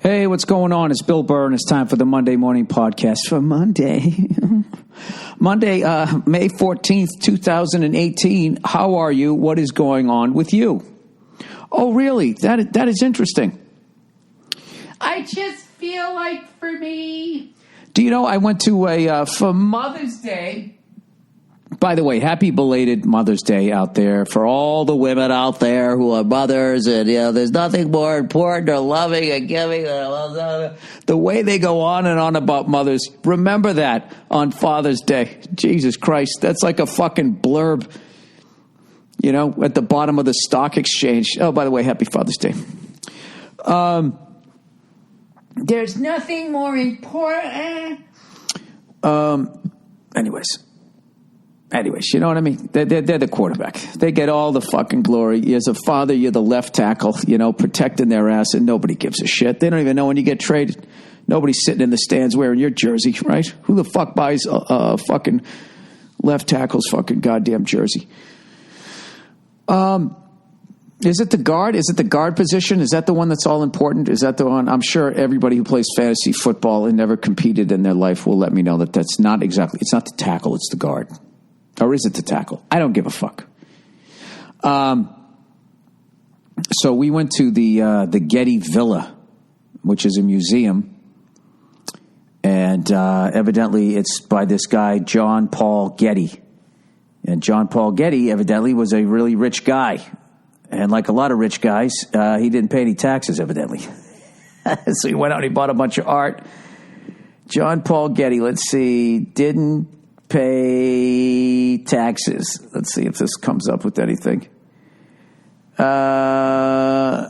Hey, what's going on? It's Bill Burr, and it's time for the Monday Morning Podcast for Monday. Monday, May 14th, 2018. How are you? What is going on with you? Oh, really? That is interesting. I just feel like for me. Do you know, I went to for Mother's Day. By the way, happy belated Mother's Day out there for all the women out there who are mothers. And, you know, there's nothing more important or loving and giving than the way they go on and on about mothers. Remember that on Father's Day. Jesus Christ, that's like a fucking blurb, you know, at the bottom of the stock exchange. Oh, by the way, happy Father's Day. There's nothing more important. Anyways, you know what I mean? They're the quarterback. They get all the fucking glory. As a father, you're the left tackle, you know, protecting their ass, and nobody gives a shit. They don't even know when you get traded. Nobody's sitting in the stands wearing your jersey, right? Who the fuck buys a fucking left tackle's fucking goddamn jersey? Is it the guard? Is it the guard position? Is that the one that's all important? Is that the one? I'm sure everybody who plays fantasy football and never competed in their life will let me know that that's not exactly. It's not the tackle. It's the guard. Or is it the tackle? I don't give a fuck. So we went to the Getty Villa, which is a museum. And evidently it's by this guy, John Paul Getty. And John Paul Getty evidently was a really rich guy. And like a lot of rich guys, he didn't pay any taxes, evidently. So he went out and he bought a bunch of art. John Paul Getty, let's see, didn't pay taxes. Let's see if this comes up with anything. The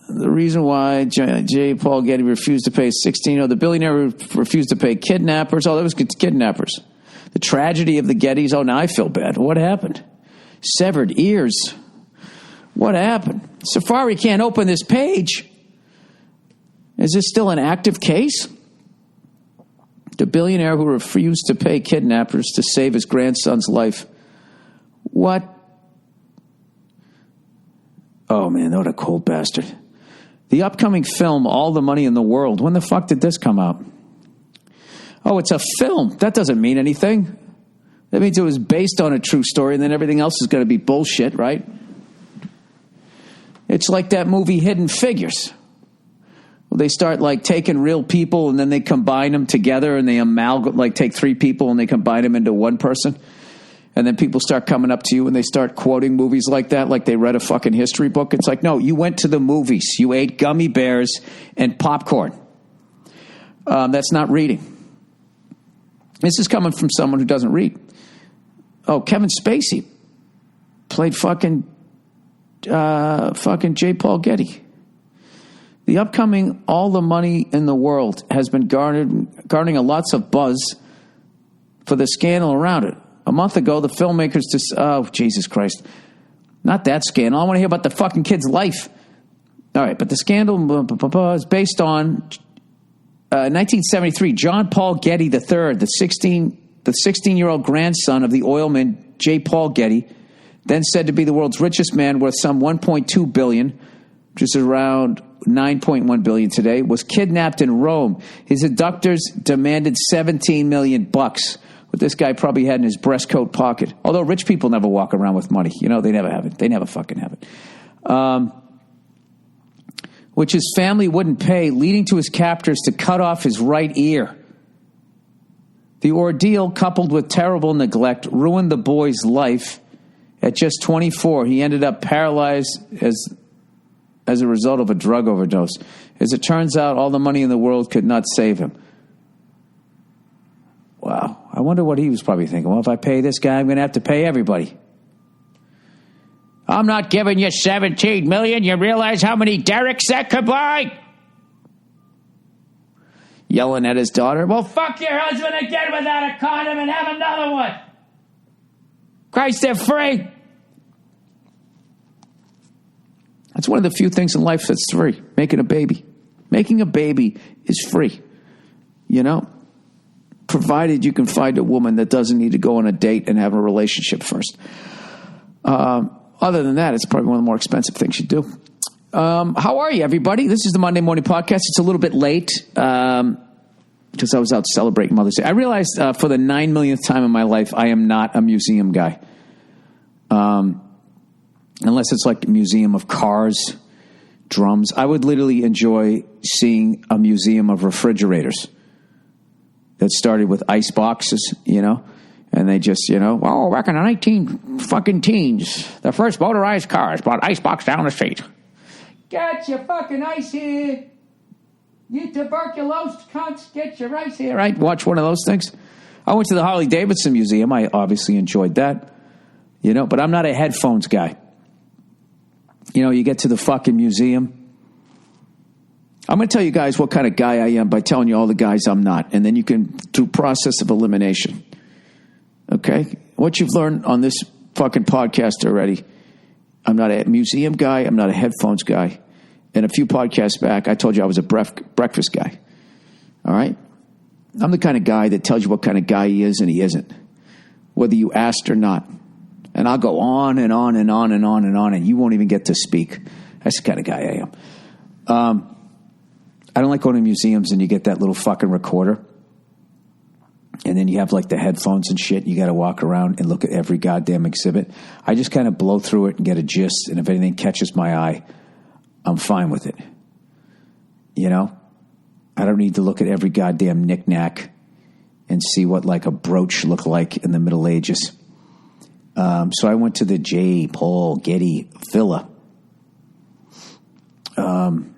reason why J. Paul Getty refused to pay the billionaire refused to pay kidnappers. Oh, that was kidnappers. The tragedy of the Gettys. Oh, now I feel bad. What happened? Severed ears. What happened? Safari can't open this page. Is this still an active case? The billionaire who refused to pay kidnappers to save his grandson's life. What? Oh, man, what a cold bastard. The upcoming film, All the Money in the World. When the fuck did this come out? Oh, it's a film. That doesn't mean anything. That means it was based on a true story, and then everything else is going to be bullshit, right? It's like that movie Hidden Figures. They start like taking real people and then they combine them together and they take three people and they combine them into one person. And then people start coming up to you and they start quoting movies like that, like they read a fucking history book. It's like, no, you went to the movies. You ate gummy bears and popcorn. That's not reading. This is coming from someone who doesn't read. Oh, Kevin Spacey played fucking J. Paul Getty. The upcoming All the Money in the World has been garnering a lots of buzz for the scandal around it. A month ago, the filmmakers oh, Jesus Christ. Not that scandal. I want to hear about the fucking kid's life. All right, but the scandal is based on 1973. John Paul Getty III, the 16-year-old grandson of the oilman J. Paul Getty, then said to be the world's richest man worth some $1.2 billion, which is around $9.1 billion today, was kidnapped in Rome. His abductors demanded $17 million, what this guy probably had in his breast coat pocket. Although rich people never walk around with money. You know, they never have it. They never fucking have it. Which his family wouldn't pay, leading to his captors to cut off his right ear. The ordeal, coupled with terrible neglect, ruined the boy's life. At just 24, he ended up paralyzed as a result of a drug overdose. As it turns out, all the money in the world could not save him. Wow. I wonder what he was probably thinking. Well, if I pay this guy, I'm going to have to pay everybody. I'm not giving you $17 million. You realize how many Derricks that could buy? Yelling at his daughter. Well, fuck your husband again without a condom and have another one. Christ, they're free. That's one of the few things in life that's free. Making a baby. Making a baby is free. You know? Provided you can find a woman that doesn't need to go on a date and have a relationship first. Other than that, it's probably one of the more expensive things you do. How are you, everybody? This is the Monday Morning Podcast. It's a little bit late because I was out celebrating Mother's Day. I realized for the 9 millionth time in my life, I am not a museum guy. Unless it's like a museum of cars, drums. I would literally enjoy seeing a museum of refrigerators that started with ice boxes, and they just, well, back in the 19 fucking teens, the first motorized cars brought icebox down the street. Get your fucking ice here. You tuberculosis cunts, get your ice here. Right? Watch one of those things. I went to the Harley Davidson Museum. I obviously enjoyed that, but I'm not a headphones guy. You get to the fucking museum. I'm going to tell you guys what kind of guy I am by telling you all the guys I'm not. And then you can, through process of elimination. Okay? What you've learned on this fucking podcast already. I'm not a museum guy. I'm not a headphones guy. And a few podcasts back, I told you I was a breakfast guy. All right? I'm the kind of guy that tells you what kind of guy he is and he isn't. Whether you asked or not. And I'll go on and on and on and on and on, and you won't even get to speak. That's the kind of guy I am. I don't like going to museums and you get that little fucking recorder. And then you have like the headphones and shit. And you got to walk around and look at every goddamn exhibit. I just kind of blow through it and get a gist. And if anything catches my eye, I'm fine with it. I don't need to look at every goddamn knick-knack and see what like a brooch looked like in the Middle Ages. So I went to the J. Paul Getty Villa. And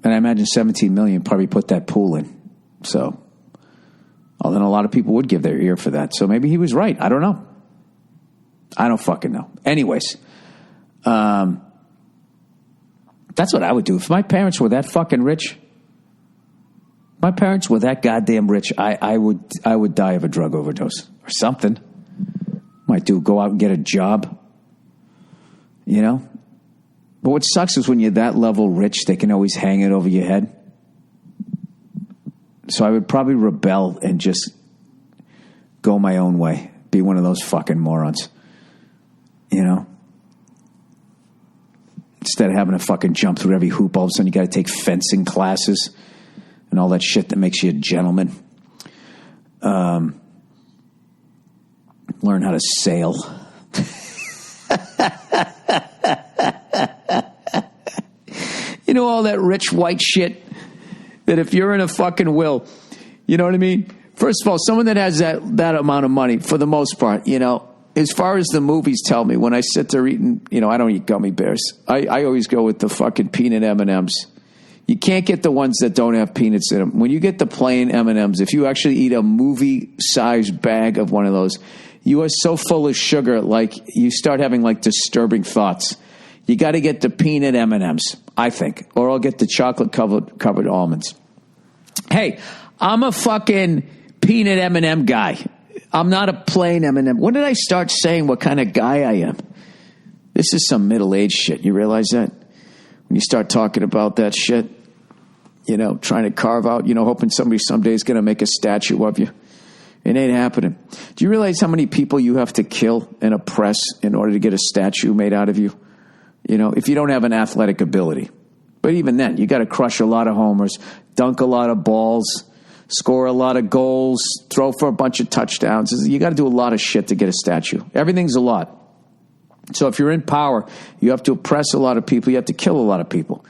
I imagine 17 million probably put that pool in. So, then a lot of people would give their ear for that. So maybe he was right. I don't know. I don't fucking know. Anyways, that's what I would do. If my parents were that fucking rich, my parents were that goddamn rich, I would die of a drug overdose or something. Might go out and get a job, But what sucks is when you're that level rich, they can always hang it over your head. So I would probably rebel and just go my own way. Be one of those fucking morons. Instead of having to fucking jump through every hoop, all of a sudden you got to take fencing classes and all that shit that makes you a gentleman. Learn how to sail. All that rich white shit that if you're in a fucking will, you know what I mean? First of all, someone that has that amount of money, for the most part, as far as the movies tell me, when I sit there eating, I don't eat gummy bears. I always go with the fucking peanut M&Ms. You can't get the ones that don't have peanuts in them. When you get the plain M&Ms, if you actually eat a movie-sized bag of one of those, you are so full of sugar, like you start having like disturbing thoughts. You got to get the peanut M&Ms, I think, or I'll get the chocolate covered almonds. Hey, I'm a fucking peanut M&M guy. I'm not a plain M&M. When did I start saying what kind of guy I am? This is some middle-aged shit. You realize that? When you start talking about that shit, trying to carve out, hoping somebody someday is going to make a statue of you. It ain't happening. Do you realize how many people you have to kill and oppress in order to get a statue made out of you? If you don't have an athletic ability. But even then, you got to crush a lot of homers, dunk a lot of balls, score a lot of goals, throw for a bunch of touchdowns. You got to do a lot of shit to get a statue. Everything's a lot. So if you're in power, you have to oppress a lot of people. You have to kill a lot of people,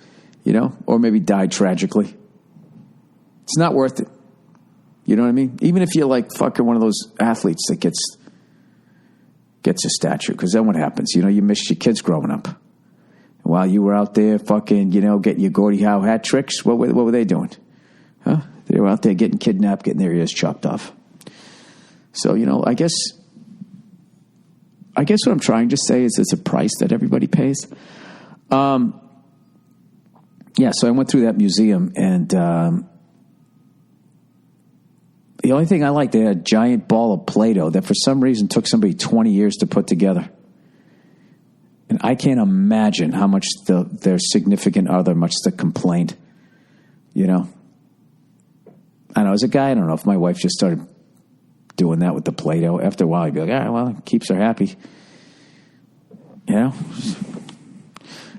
or maybe die tragically. It's not worth it. You know what I mean? Even if you're like fucking one of those athletes that gets a statue, because then what happens? You missed your kids growing up. And while you were out there fucking, getting your Gordie Howe hat tricks, what were they doing? Huh? They were out there getting kidnapped, getting their ears chopped off. So, I guess what I'm trying to say is it's a price that everybody pays. So I went through that museum, and the only thing I liked, they had a giant ball of Play-Doh that for some reason took somebody 20 years to put together. And I can't imagine how much their significant other must have complained. I know as a guy, I don't know if my wife just started doing that with the Play-Doh. After a while, I'd be like, it keeps her happy.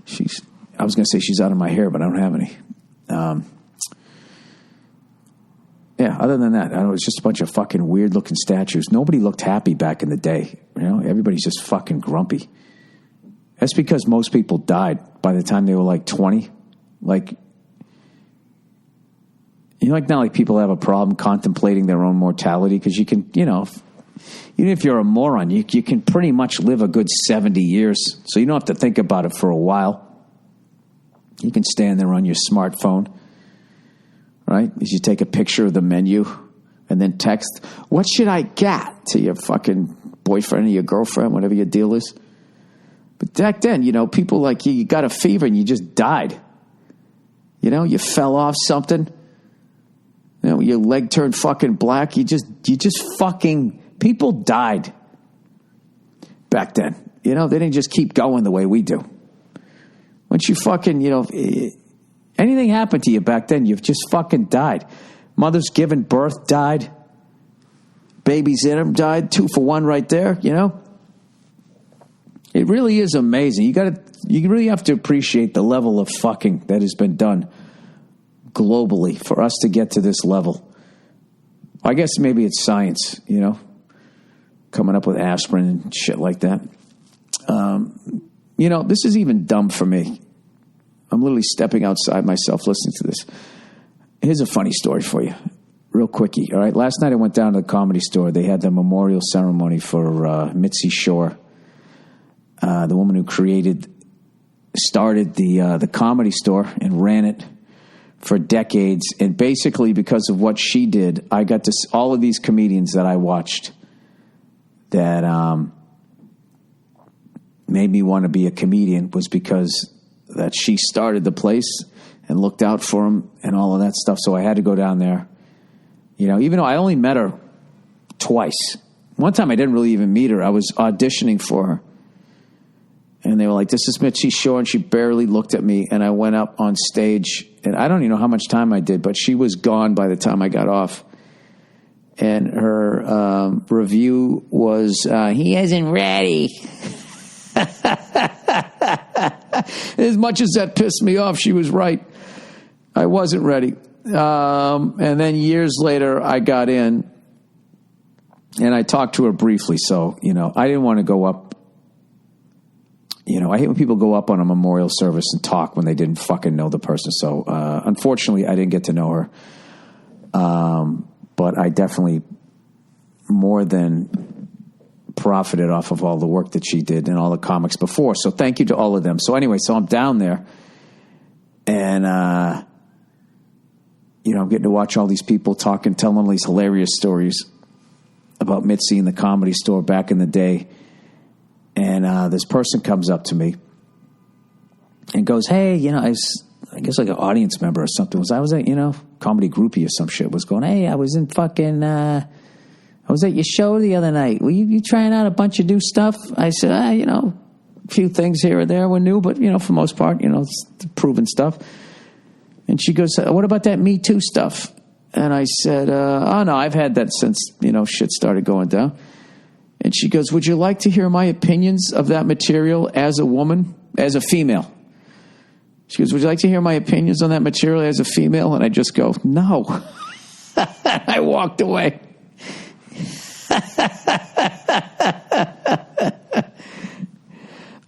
She's I was going to say she's out of my hair, but I don't have any. Yeah, other than that, I don't know, it's just a bunch of fucking weird-looking statues. Nobody looked happy back in the day. You know, everybody's just fucking grumpy. That's because most people died by the time they were like 20. Like, you know, like now, like people have a problem contemplating their own mortality because you can, you know, even if you're a moron, you can pretty much live a good 70 years. So you don't have to think about it for a while. You can stand there on your smartphone, right? As you take a picture of the menu and then text, what should I get, to your fucking boyfriend or your girlfriend, whatever your deal is. But back then, you know, people like you got a fever and you just died. You know, you fell off something. You know, your leg turned fucking black. You just fucking, people died back then. You know, they didn't just keep going the way we do. Once you fucking, you know, anything happened to you back then, you've just fucking died. Mothers giving birth died. Babies in them died. 2 for 1 right there, you know. It really is amazing. You really have to appreciate the level of fucking that has been done globally for us to get to this level. I guess maybe it's science, you know, coming up with aspirin and shit like that. You know, this is even dumb for me. I'm literally stepping outside myself listening to this. Here's a funny story for you. Real quickie, all right? Last night I went down to the Comedy Store. They had the memorial ceremony for Mitzi Shore, the woman who started the Comedy Store and ran it for decades. And basically because of what she did, I got to all of these comedians that I watched that made me want to be a comedian was because that she started the place and looked out for them and all of that stuff. So I had to go down there, you know, even though I only met her twice. One time I didn't really even meet her. I was auditioning for her. And they were like, this is Mitzi Shore. And she barely looked at me. And I went up on stage. And I don't even know how much time I did, but she was gone by the time I got off. And her review was, he isn't ready. As much as that pissed me off, she was right. I wasn't ready. And then years later, I got in. And I talked to her briefly. So, you know, I didn't want to go up. You know, I hate when people go up on a memorial service and talk when they didn't fucking know the person. So, unfortunately, I didn't get to know her. But I definitely more than profited off of all the work that she did and all the comics before. So thank you to all of them. So anyway, so I'm down there and, you know, I'm getting to watch all these people talking, telling them these hilarious stories about Mitzi in the Comedy Store back in the day. And this person comes up to me and goes, hey, you know, I guess like an audience member or something. I was at, you know, comedy groupie or some shit was going, hey, I was in fucking, I was at your show the other night. Were you trying out a bunch of new stuff? I said, you know, a few things here or there were new, but, you know, for the most part, you know, it's proven stuff. And she goes, what about that Me Too stuff? And I said, oh, no, I've had that since, you know, shit started going down. And she goes, would you like to hear my opinions of that material as a woman, as a female? She goes, would you like to hear my opinions on that material as a female? And I just go, no. I walked away.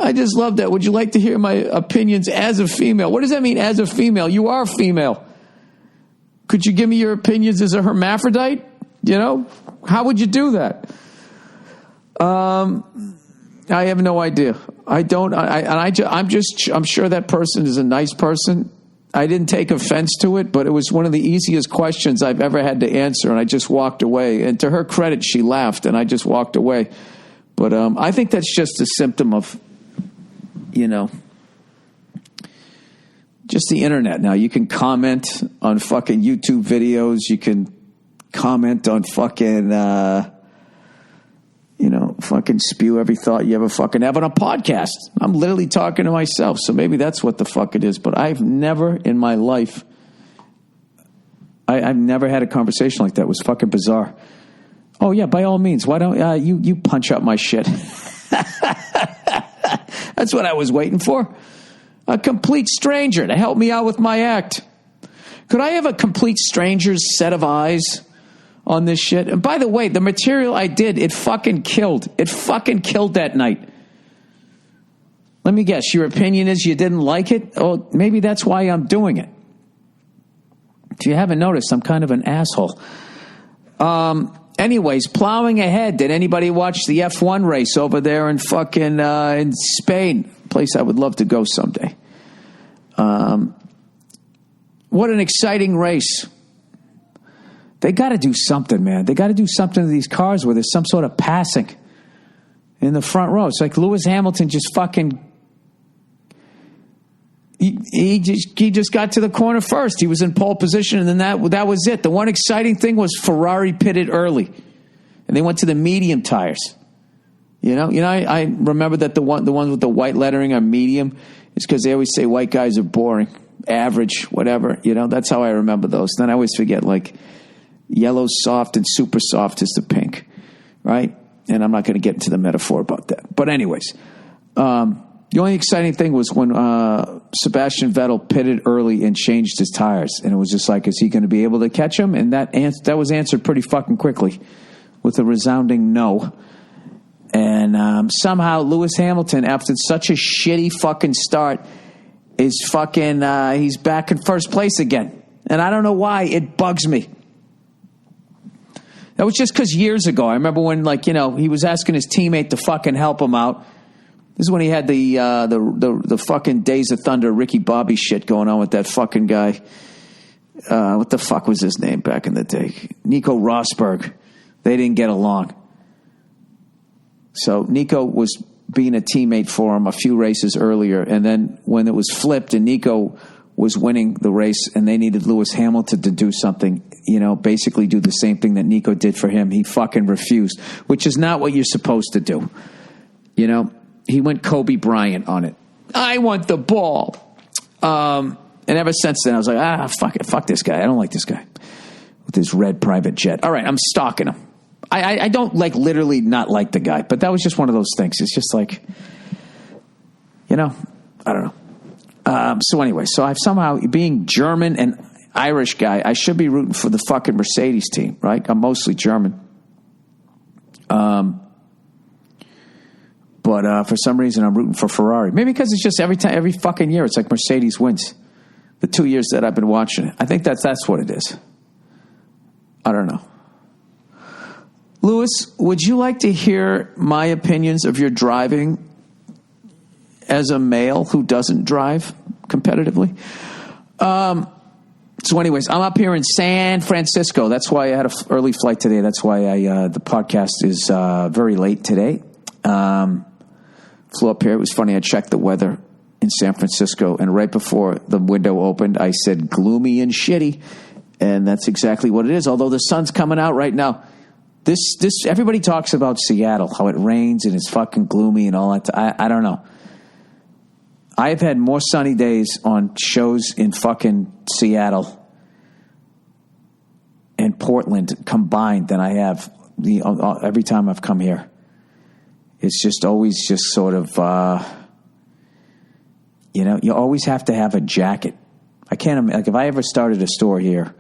I just love that. Would you like to hear my opinions as a female? What does that mean, as a female? You are a female. Could you give me your opinions as a hermaphrodite? You know, how would you do that? I have no idea. I don't. I'm sure that person is a nice person. I didn't take offense to it, but it was one of the easiest questions I've ever had to answer, and I just walked away. And to her credit, she laughed, and I just walked away. But I think that's just a symptom of, you know, just the internet. Now, you can comment on fucking YouTube videos. You can comment on fucking, you know, fucking spew every thought you ever fucking have on a podcast. I'm literally talking to myself, so maybe that's what the fuck it is. But I've never in my life, I've never had a conversation like that. It was fucking bizarre. Oh, yeah, by all means. Why don't you punch up my shit? That's what I was waiting for. A complete stranger to help me out with my act. Could I have a complete stranger's set of eyes on this shit? And by the way, the material I did, it fucking killed. It fucking killed that night. Let me guess, your opinion is you didn't like it? Oh, maybe that's why I'm doing it. If you haven't noticed, I'm kind of an asshole. Anyways, plowing ahead. Did anybody watch the F1 race over there in fucking in Spain? A place I would love to go someday. What an exciting race. They got to do something, man. They got to do something to these cars where there's some sort of passing in the front row. It's like Lewis Hamilton just fucking... He just got to the corner first. He was in pole position, and then that was it. The one exciting thing was Ferrari pitted early, and they went to the medium tires. You know. I remember that the ones with the white lettering are medium. It's because they always say white guys are boring, average, whatever. That's how I remember those. Then I always forget, like, yellow's soft and super soft is the pink, right? And I'm not going to get into the metaphor about that. But anyways, the only exciting thing was when Sebastian Vettel pitted early and changed his tires. And it was just like, is he going to be able to catch him? And that was answered pretty fucking quickly with a resounding no. And somehow Lewis Hamilton, after such a shitty fucking start, is fucking, he's back in first place again. And I don't know why. It bugs me. That was just because years ago, I remember when, he was asking his teammate to fucking help him out. This is when he had the fucking Days of Thunder Ricky Bobby shit going on with that fucking guy. What the fuck was his name back in the day? Nico Rosberg. They didn't get along. So Nico was being a teammate for him a few races earlier, and then when it was flipped and Nico was winning the race and they needed Lewis Hamilton to do something, basically do the same thing that Nico did for him, he fucking refused, which is not what you're supposed to do. He went Kobe Bryant on it. I want the ball. And ever since then, I was like, fuck it. Fuck this guy. I don't like this guy with his red private jet. All right, I'm stalking him. I don't literally not like the guy, but that was just one of those things. It's just like, I don't know. So anyway, so I've somehow, being German and Irish guy, I should be rooting for the fucking Mercedes team, right? I'm mostly German. But for some reason, I'm rooting for Ferrari. Maybe because it's just every fucking year, it's like Mercedes wins. The 2 years that I've been watching it. I think that's what it is. I don't know. Lewis, would you like to hear my opinions of your driving as a male who doesn't drive competitively? So anyways, I'm up here in San Francisco. That's why I had an early flight today. That's why the podcast is very late today. Flew up here. It was funny. I checked the weather in San Francisco, and right before the window opened, I said gloomy and shitty, and that's exactly what it is. Although the sun's coming out right now. This everybody talks about Seattle, how it rains and it's fucking gloomy and all that. I don't know. I've had more sunny days on shows in fucking Seattle and Portland combined than I have every time I've come here. It's just always just sort of, you always have to have a jacket. I can't, if I ever started a store here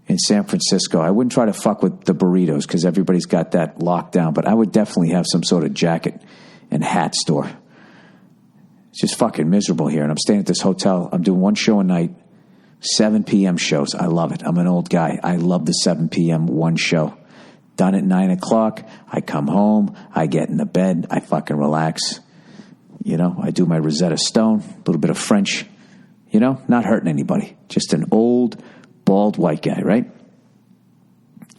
in San Francisco, I wouldn't try to fuck with the burritos because everybody's got that locked down, but I would definitely have some sort of jacket and hat store. It's just fucking miserable here, and I'm staying at this hotel. I'm doing one show a night, 7 p.m. shows. I love it. I'm an old guy. I love the 7 p.m. one show. Done at 9 o'clock. I come home. I get in the bed. I fucking relax. I do my Rosetta Stone, a little bit of French. Not hurting anybody. Just an old, bald white guy, right?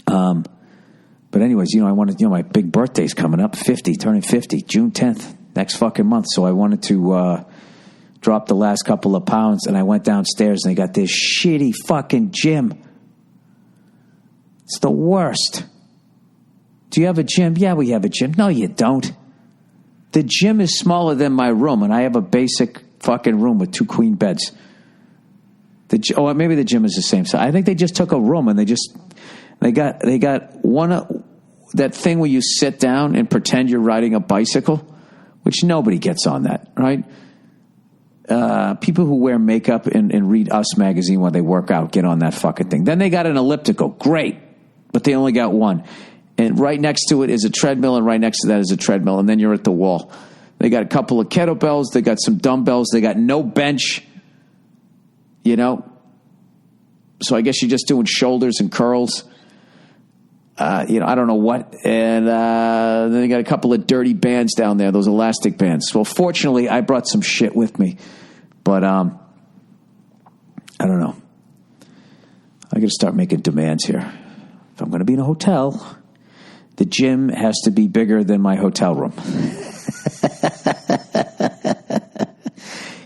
But anyways, I wanted, my big birthday's coming up, 50, turning 50, June 10th, next fucking month. So I wanted to drop the last couple of pounds, and I went downstairs, and they got this shitty fucking gym. It's the worst. Do you have a gym? Yeah, we have a gym. No, you don't. The gym is smaller than my room, and I have a basic fucking room with 2 queen beds. Maybe the gym is the same size. I think they just took a room and they got one that thing where you sit down and pretend you're riding a bicycle, which nobody gets on that, right? People who wear makeup and read Us magazine while they work out, get on that fucking thing. Then they got an elliptical. Great. But they only got one. And right next to it is a treadmill, and right next to that is a treadmill, and then you're at the wall. They got a couple of kettlebells. They got some dumbbells. They got no bench, So I guess you're just doing shoulders and curls. I don't know what. And then they got a couple of dirty bands down there, those elastic bands. Well, fortunately, I brought some shit with me. But I don't know. I got to start making demands here. If I'm going to be in a hotel, the gym has to be bigger than my hotel room.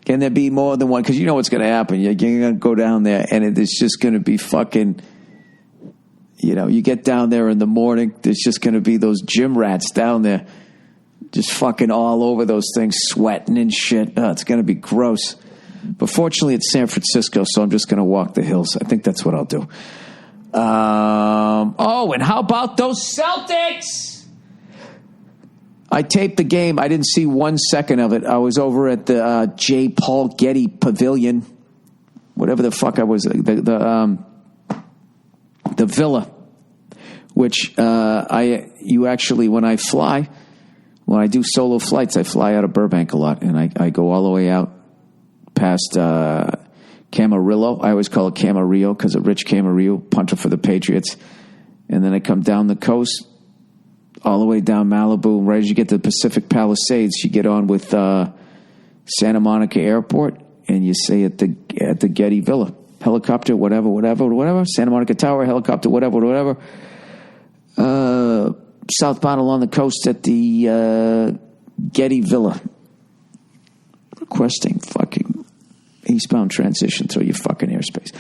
Can there be more than one? Because you know what's going to happen. You're going to go down there, and it's just going to be fucking, you get down there in the morning, there's just going to be those gym rats down there just fucking all over those things, sweating and shit. Oh, it's going to be gross. But fortunately, it's San Francisco, so I'm just going to walk the hills. I think that's what I'll do. And how about those Celtics? I taped the game. I didn't see 1 second of it. I was over at the J. Paul Getty Pavilion, whatever the fuck I was, the Villa, which you actually, when I do solo flights, I fly out of Burbank a lot, and I go all the way out past Camarillo. I always call it Camarillo because of Rich Camarillo, punter for the Patriots. And then I come down the coast, all the way down Malibu. Right as you get to the Pacific Palisades, you get on with Santa Monica Airport, and you stay at the Getty Villa. Helicopter, whatever. Santa Monica Tower, helicopter, whatever. Southbound along the coast at the Getty Villa. Requesting fucking eastbound transition through your fucking airspace.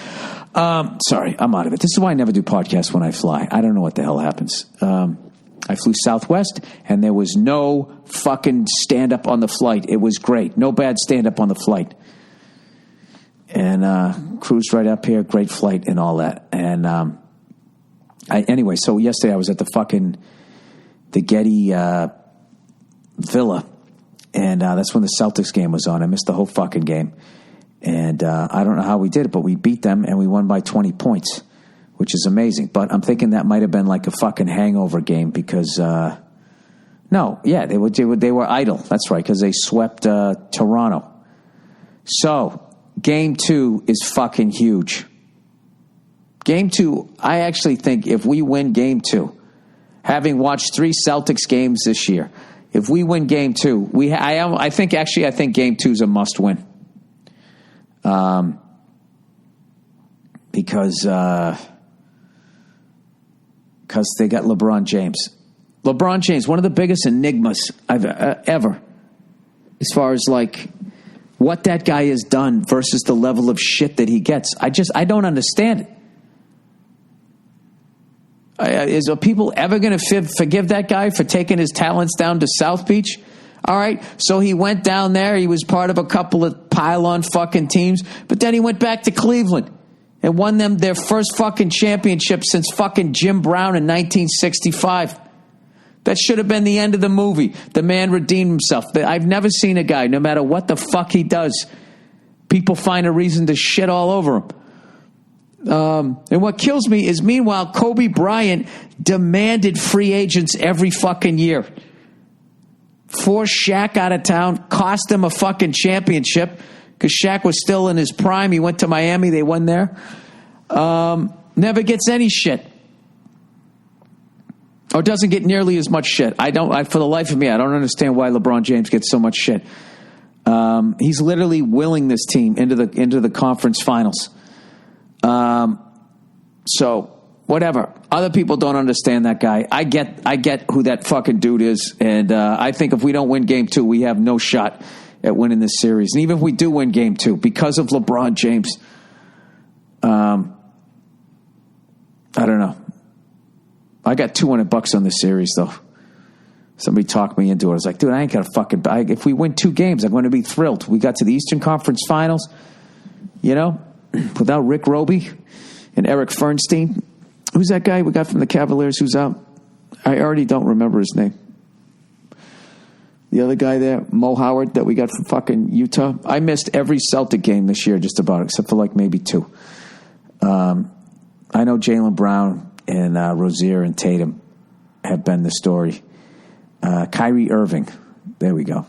Sorry, I'm out of it. This is why I never do podcasts when I fly. I don't know what the hell happens. I flew Southwest, and there was no fucking stand-up on the flight. It was great. No bad stand-up on the flight. And cruised right up here, great flight and all that. And anyway, so yesterday I was at the Getty Villa, and that's when the Celtics game was on. I missed the whole fucking game. And I don't know how we did it, but we beat them, and we won by 20 points, which is amazing. But I'm thinking that might have been like a fucking hangover game because, they were idle. That's right, because they swept Toronto. So Game 2 is fucking huge. Game 2, I actually think if we win Game 2, having watched 3 Celtics games this year, if we win Game 2, I think Game 2 is a must win. Because they got LeBron James. LeBron James, one of the biggest enigmas I've ever, as far as like what that guy has done versus the level of shit that he gets. I don't understand it. Are people ever going to forgive that guy for taking his talents down to South Beach? All right, so he went down there. He was part of a couple of pile-on fucking teams, but then he went back to Cleveland and won them their first fucking championship since fucking Jim Brown in 1965. That should have been the end of the movie. The man redeemed himself. I've never seen a guy, no matter what the fuck he does, people find a reason to shit all over him. And what kills me is, meanwhile, Kobe Bryant demanded free agents every fucking year. Forced Shaq out of town, cost him a fucking championship because Shaq was still in his prime. He went to Miami, they won there. Never gets any shit. Or doesn't get nearly as much shit. For the life of me, I don't understand why LeBron James gets so much shit. He's literally willing this team into the conference finals. So whatever. Other people don't understand that guy. I get who that fucking dude is, and I think if we don't win Game 2, we have no shot at winning this series. And even if we do win Game 2, because of LeBron James, I don't know. I got $200 on this series, though. Somebody talked me into it. I was like, dude, I ain't got a fucking... If we win 2 games, I'm going to be thrilled. We got to the Eastern Conference Finals, without Rick Roby and Eric Fernstein. Who's that guy we got from the Cavaliers who's out? I already don't remember his name. The other guy there, Mo Howard, that we got from fucking Utah. I missed every Celtic game this year, just about, except for like maybe 2. I know Jaylen Brown and Rozier and Tatum have been the story. Kyrie Irving, there we go.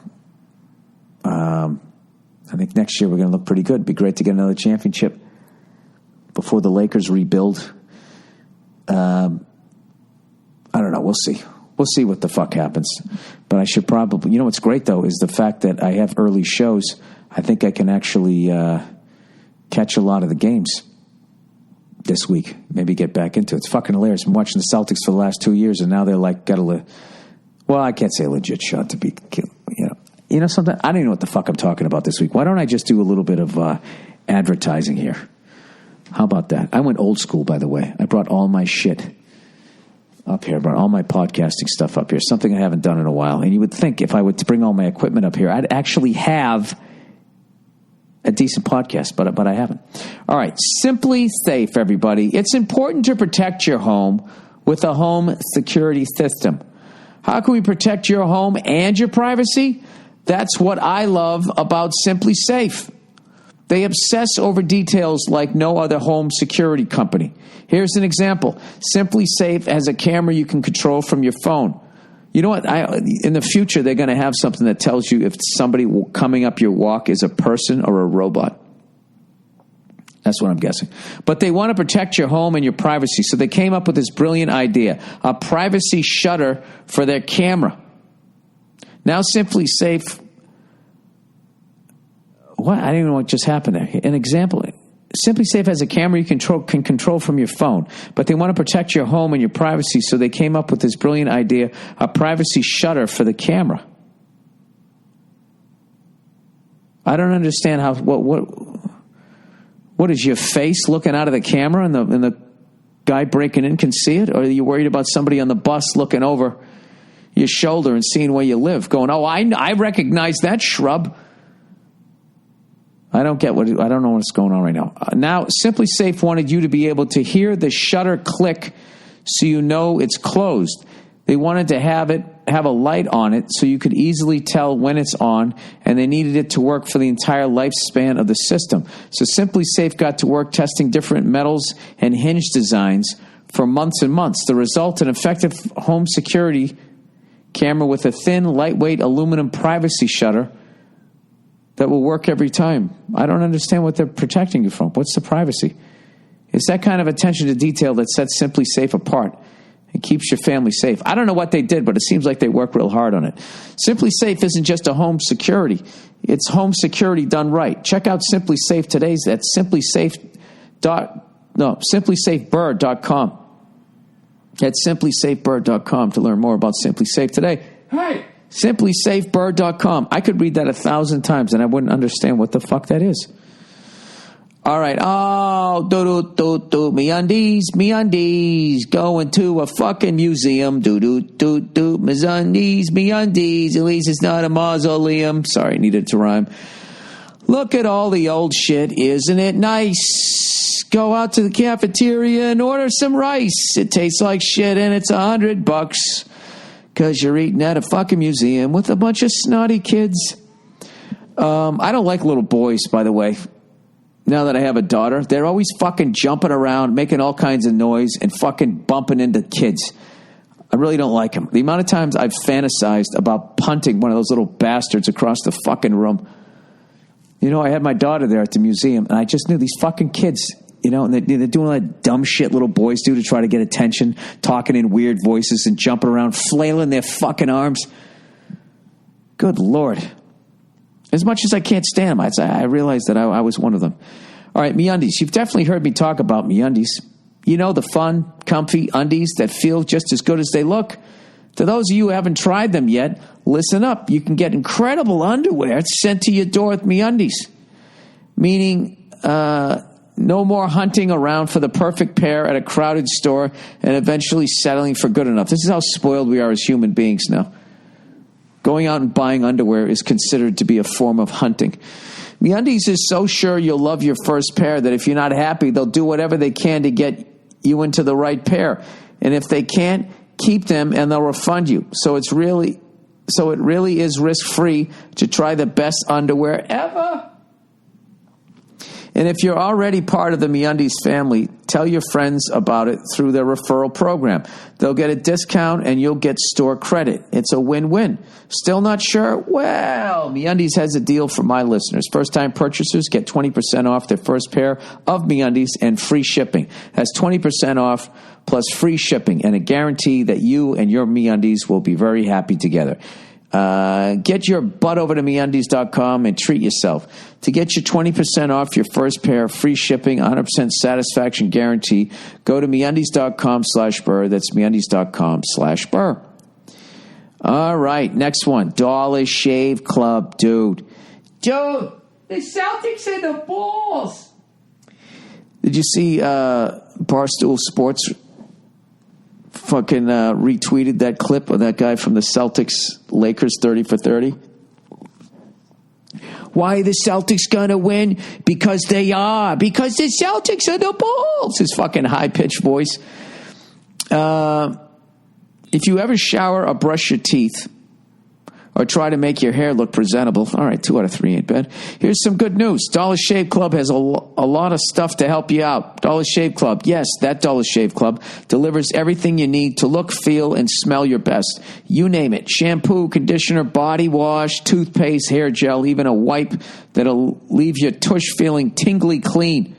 I think next year we're going to look pretty good. It'd be great to get another championship before the Lakers rebuild. I don't know. We'll see. We'll see what the fuck happens. But I should probably... You know what's great, though, is the fact that I have early shows. I think I can actually catch a lot of the games this week. Maybe get back into it. It's fucking hilarious. I'm watching the Celtics for the last 2 years, and now they're like, well, I can't say a legit shot to be... You know something? I don't even know what the fuck I'm talking about this week. Why don't I just do a little bit of advertising here? How about that? I went old school, by the way. I brought all my shit up here. I brought all my podcasting stuff up here. Something I haven't done in a while. And you would think if I were to bring all my equipment up here, I'd actually have a decent podcast, but I haven't. All right. Simply Safe, everybody. It's important to protect your home with a home security system. How can we protect your home and your privacy? That's what I love about Simply Safe. They obsess over details like no other home security company. Here's an example. Simply Safe has a camera you can control from your phone. You know what? In the future, they're going to have something that tells you if somebody coming up your walk is a person or a robot. That's what I'm guessing. But they want to protect your home and your privacy, so they came up with this brilliant idea, a privacy shutter for their camera. Now Simply Safe... What? I don't even know what just happened there. An example. Simply Safe has a camera you can control from your phone, but they want to protect your home and your privacy, so they came up with this brilliant idea, a privacy shutter for the camera. I don't understand how... What is your face looking out of the camera and the guy breaking in can see it? Or are you worried about somebody on the bus looking over your shoulder and seeing where you live, going, oh, I recognize that shrub? I don't know what's going on right now. Now, Simply Safe wanted you to be able to hear the shutter click so you know it's closed. They wanted to have a light on it so you could easily tell when it's on, and they needed it to work for the entire lifespan of the system. So Simply Safe got to work testing different metals and hinge designs for months and months. The result, an effective home security camera with a thin, lightweight aluminum privacy shutter that will work every time. I don't understand what they're protecting you from. What's the privacy? It's that kind of attention to detail that sets Simply Safe apart. It keeps your family safe. I don't know what they did, but it seems like they work real hard on it. Simply Safe isn't just a home security. It's home security done right. Check out Simply Safe today at simplysafeburr.com. At simplysafeburr.com to learn more about Simply Safe today. Hey! simplysafeburr.com. I could read that 1,000 times and I wouldn't understand what the fuck that is. All right. Oh, me undies, going to a fucking museum. Me undies. At least it's not a mausoleum. Sorry, needed to rhyme. Look at all the old shit. Isn't it nice? Go out to the cafeteria and order some rice. It tastes like shit and it's $100 because you're eating at a fucking museum with a bunch of snotty kids. I don't like little boys, by the way. Now that I have a daughter, they're always fucking jumping around, making all kinds of noise, and fucking bumping into kids. I really don't like them. The amount of times I've fantasized about punting one of those little bastards across the fucking room. You know, I had my daughter there at the museum, and I just knew these fucking kids, you know, and they're doing all that dumb shit little boys do to try to get attention, talking in weird voices and jumping around, flailing their fucking arms. Good Lord. As much as I can't stand them, I realized that I was one of them. All right, MeUndies. You've definitely heard me talk about MeUndies. You know, the fun, comfy undies that feel just as good as they look. To those of you who haven't tried them yet, listen up. You can get incredible underwear sent to your door with MeUndies. Meaning, no more hunting around for the perfect pair at a crowded store and eventually settling for good enough. This is how spoiled we are as human beings now. Going out and buying underwear is considered to be a form of hunting. MeUndies is so sure you'll love your first pair that if you're not happy, they'll do whatever they can to get you into the right pair. And if they can't, keep them and they'll refund you. So it's really So it really is risk-free to try the best underwear ever. And if you're already part of the MeUndies family, tell your friends about it through their referral program. They'll get a discount and you'll get store credit. It's a win-win. Still not sure? Well, MeUndies has a deal for my listeners. First-time purchasers get 20% off their first pair of MeUndies and free shipping. That's 20% off plus free shipping and a guarantee that you and your MeUndies will be very happy together. Get your butt over to MeUndies.com and treat yourself. To get your 20% off your first pair, free shipping, 100% satisfaction guarantee, go to MeUndies.com/Burr. That's MeUndies.com/Burr. All right, next one. Dollar Shave Club. Dude, the Celtics and the Bulls. did you see Barstool Sports fucking retweeted that clip of that guy from the Celtics, Lakers 30 for 30? Why are the Celtics going to win? Because they are. Because the Celtics are the Bulls. His fucking high-pitched voice. If you ever shower or brush your teeth or try to make your hair look presentable, all right, 2 out of 3 ain't bad. Here's some good news. Dollar Shave Club has a lot of stuff to help you out. Dollar Shave Club, yes, that Dollar Shave Club delivers everything you need to look, feel, and smell your best. You name it. Shampoo, conditioner, body wash, toothpaste, hair gel, even a wipe that'll leave your tush feeling tingly clean.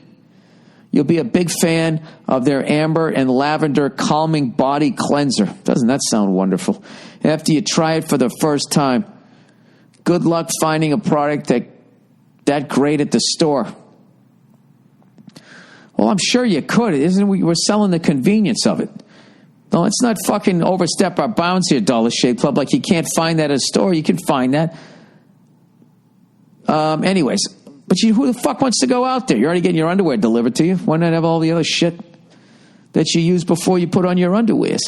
You'll be a big fan of their amber and lavender calming body cleanser. Doesn't that sound wonderful? After you try it for the first time, good luck finding a product that great at the store. Well, I'm sure you could. Isn't we're selling the convenience of it? No, let's not fucking overstep our bounds here, Dollar Shave Club. Like you can't find that at a store. You can find that. Anyways. But who the fuck wants to go out there? You're already getting your underwear delivered to you. Why not have all the other shit that you use before you put on your underwears?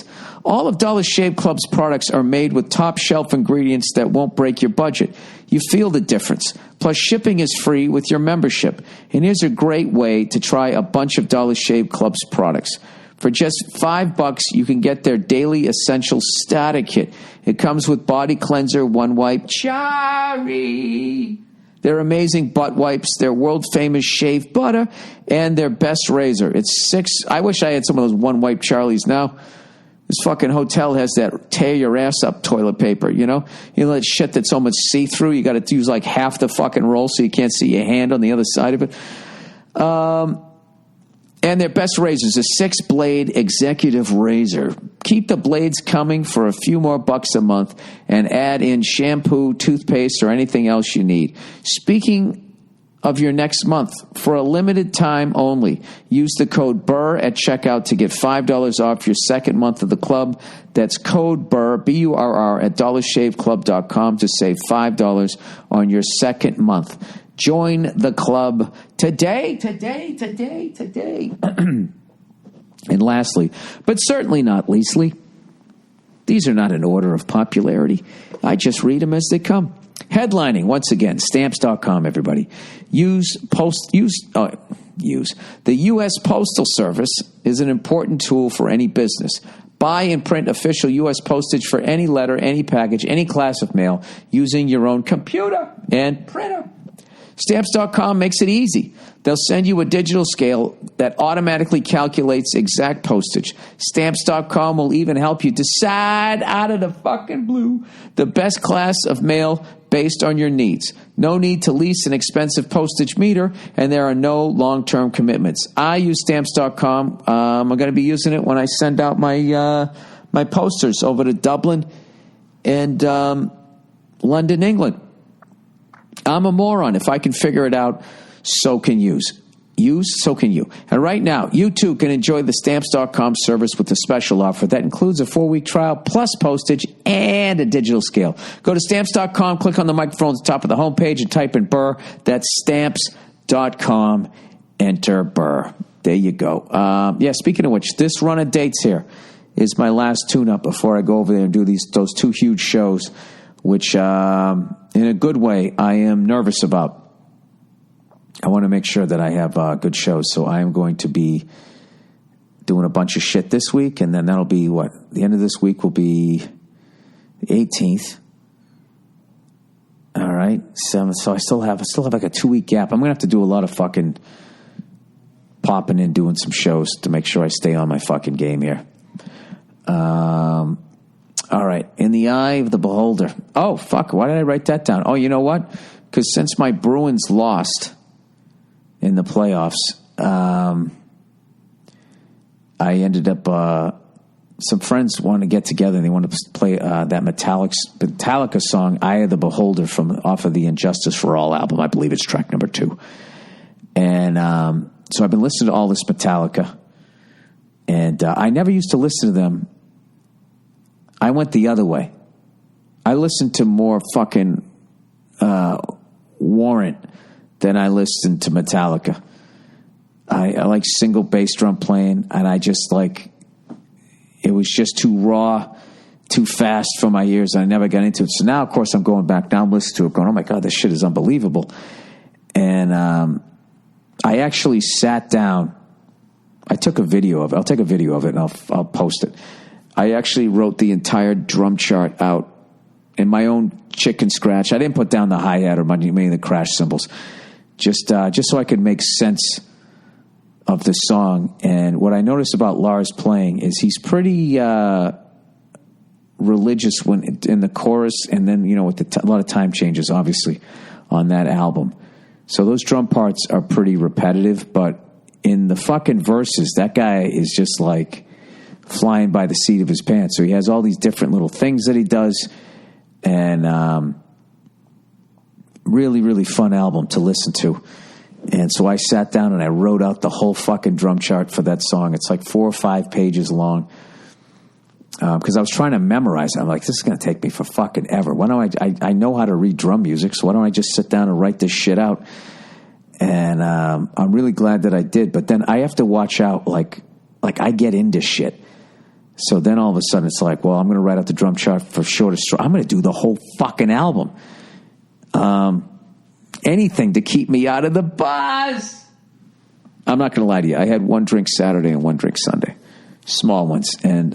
All of Dollar Shave Club's products are made with top shelf ingredients that won't break your budget. You feel the difference. Plus, shipping is free with your membership. And here's a great way to try a bunch of Dollar Shave Club's products. For just $5, you can get their Daily Essential Starter Kit. It comes with body cleanser, one wipe, cherry, their amazing butt wipes, their world-famous shave butter, and their best razor. It's $6. I wish I had some of those one-wipe Charlies now. This fucking hotel has that tear-your-ass-up toilet paper, you know? You know that shit that's almost see-through? You got to use like half the fucking roll so you can't see your hand on the other side of it. And their best razors, a 6-blade executive razor. Keep the blades coming for a few more bucks a month and add in shampoo, toothpaste, or anything else you need. Speaking of your next month, for a limited time only, use the code BURR at checkout to get $5 off your second month of the club. That's code BURR, B-U-R-R, at dollarshaveclub.com to save $5 on your second month. Join the club today. And lastly, but certainly not leastly, these are not in order of popularity. I just read them as they come. Headlining, once again, stamps.com, everybody. Use the U.S. Postal Service is an important tool for any business. Buy and print official U.S. postage for any letter, any package, any class of mail using your own computer and printer. Stamps.com makes it easy. They'll send you a digital scale that automatically calculates exact postage. Stamps.com will even help you decide out of the fucking blue the best class of mail based on your needs. No need to lease an expensive postage meter, and there are no long-term commitments. I use Stamps.com. I'm going to be using it when I send out my posters over to Dublin and London, England. I'm a moron. If I can figure it out, so can you. So can you. And right now, you too can enjoy the Stamps.com service with a special offer that includes a 4-week trial plus postage and a digital scale. Go to Stamps.com, click on the microphone at the top of the homepage and type in Burr. That's Stamps.com. Enter Burr. There you go. Speaking of which, this run of dates here is my last tune-up before I go over there and do those 2 huge shows, which, in a good way, I am nervous about. I want to make sure that I have good shows, so I am going to be doing a bunch of shit this week, and then that'll be, the end of this week will be the 18th, All right, 7. So I still have like a 2-week gap. I'm gonna have to do a lot of fucking popping in, doing some shows to make sure I stay on my fucking game here. All right, In the Eye of the Beholder. Oh fuck, why did I write that down? Oh, you know what? Because since my Bruins lost in the playoffs, I ended up. Some friends wanted to get together and they wanted to play that Metallica song, Eye of the Beholder, off of the Injustice for All album. I believe it's track number 2. And so I've been listening to all this Metallica. And I never used to listen to them. I went the other way. I listened to more fucking Warrant than I listened to Metallica. I like single bass drum playing, and I just like... It was just too raw, too fast for my ears. I never got into it. So now, of course, I'm going back down, listening to it, going, oh, my God, this shit is unbelievable. And I actually sat down. I took a video of it. I'll take a video of it, and I'll post it. I actually wrote the entire drum chart out in my own chicken scratch. I didn't put down the hi-hat or many of the crash cymbals, just so I could make sense of the song. And what I noticed about Lars playing is he's pretty religious when in the chorus, and then with a lot of time changes obviously on that album. So those drum parts are pretty repetitive, but in the fucking verses, that guy is just like flying by the seat of his pants. So he has all these different little things that he does, and really, really fun album to listen to. And so I sat down and I wrote out the whole fucking drum chart for that song. It's like 4 or 5 pages long. Because I was trying to memorize it. I'm like, this is going to take me for fucking ever. Why don't I know how to read drum music, so why don't I just sit down and write this shit out? And I'm really glad that I did. But then I have to watch out, like I get into shit. So then all of a sudden it's like, well, I'm going to write out the drum chart for Shortest Straw. I'm going to do the whole fucking album. Anything to keep me out of the buzz. I'm not going to lie to you. I had 1 drink Saturday and 1 drink Sunday. Small ones. And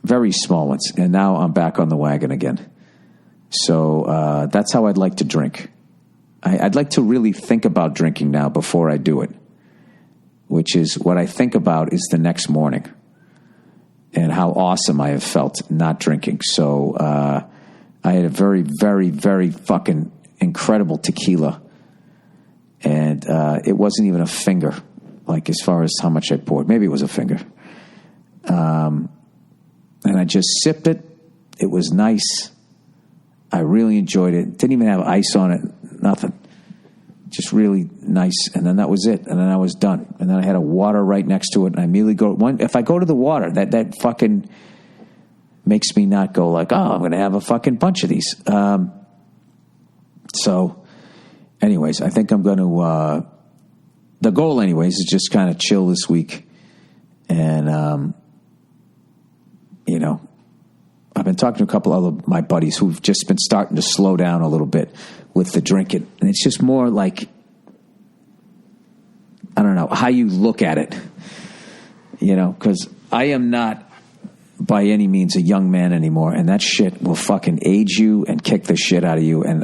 very small ones. And now I'm back on the wagon again. So that's how I'd like to drink. I'd like to really think about drinking now before I do it. Which is what I think about is the next morning. And how awesome I have felt not drinking. So... I had a very, very, very fucking incredible tequila. And it wasn't even a finger, like as far as how much I poured. Maybe it was a finger. And I just sipped it. It was nice. I really enjoyed it. Didn't even have ice on it. Nothing. Just really nice. And then that was it. And then I was done. And then I had a water right next to it. And I immediately if I go to the water, that fucking... makes me not go like, oh, I'm going to have a fucking bunch of these. So, anyways, I think I'm going to, the goal anyways is just kind of chill this week. And, I've been talking to a couple of my buddies who've just been starting to slow down a little bit with the drinking. And it's just more like, I don't know, how you look at it, because I am not by any means a young man anymore, and that shit will fucking age you and kick the shit out of you, and